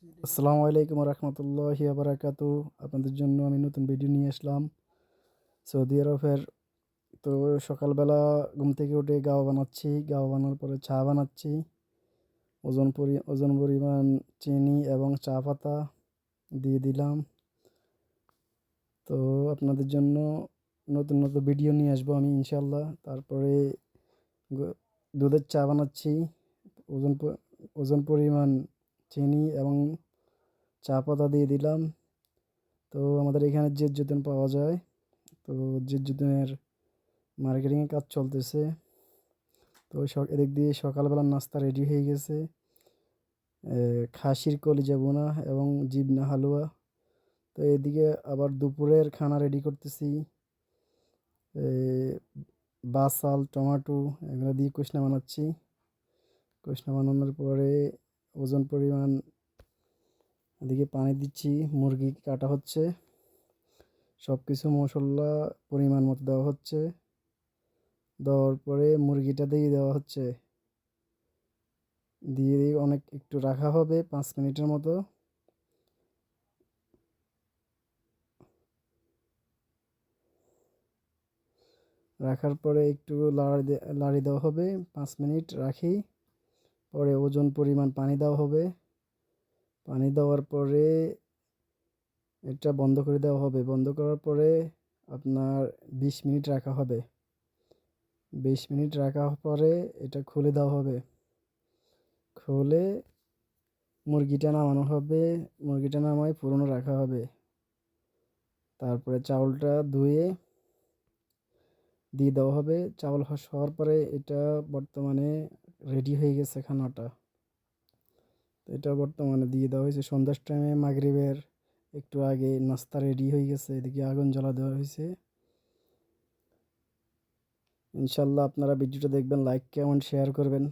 আসসালামু আলাইকুম রহমতুল্লাহি বারাকাতু। আপনাদের জন্য আমি নতুন ভিডিও নিয়ে আসলাম। সৌদি আরবের তো সকালবেলা ঘুম থেকে উঠে গাওয়া বানাচ্ছি, গাওয়া বানানোর পরে চা বানাচ্ছি। ওজন পরিমাণ চিনি এবং চা পাতা দিয়ে দিলাম। তো আপনাদের জন্য নতুন নতুন ভিডিও নিয়ে আসবো আমি ইনশাল্লাহ। তারপরে দুধের চা বানাচ্ছি। ওজন ওজন পরিমাণ চিনি এবং চা পাতা দিয়ে দিলাম। তো আমাদের এখানে জেট জুতেন পাওয়া যায়। তো জেট জুতেনের মার্কেটিংয়ের কাজ চলতেছে। তো এদিক দিয়ে সকালবেলার নাস্তা রেডি হয়ে গেছে। খাসির কলিজা ভুনা এবং জিবনা হালুয়া। তো এদিকে আবার দুপুরের খানা রেডি করতেছি। বাসাল টমাটো এগুলো দিয়ে কষনা বানাচ্ছি। কষনা বানানোর পরে ওজন পরিমাণ এদিকে পানি দিচ্ছি, মুরগি কাটা হচ্ছে, সব কিছু মশলা পরিমাণ মতো দেওয়া হচ্ছে। দেওয়ার পরে মুরগিটা দিয়ে দেওয়া হচ্ছে, দিয়ে অনেক একটু রাখা হবে 5 মিনিটের মতো। রাখার পরে একটু লাড়ি দেওয়া হবে, 5 মিনিট রাখি। পরে ওজন পরিমাণ পানি দেওয়া হবে। পানি দেওয়ার পরে এটা বন্ধ করে দেওয়া হবে। বন্ধ করার পরে আপনার 20 মিনিট রাখা হবে। 20 মিনিট রাখার পরে এটা খুলে দেওয়া হবে। খুলে মুরগিটা নামানো হবে। মুরগিটা নামায় পুরনো রাখা হবে। তারপরে চাউলটা ধুয়ে দিয়ে দেওয়া হবে। চাউল হওয়ার পরে এটা বর্তমানে রেডি হয়ে গেছে খানাটা। তো এটা বর্তমানে দিয়ে দেওয়া হয়েছে সন্ধ্যার টাইমে, মাগরিবের একটু আগে নাস্তা রেডি হয়ে গেছে। এদিকে আগুন জ্বালা দেওয়া হয়েছে। ইনশাল্লাহ আপনারা ভিডিওটা দেখবেন, লাইক কমেন্ট শেয়ার করবেন।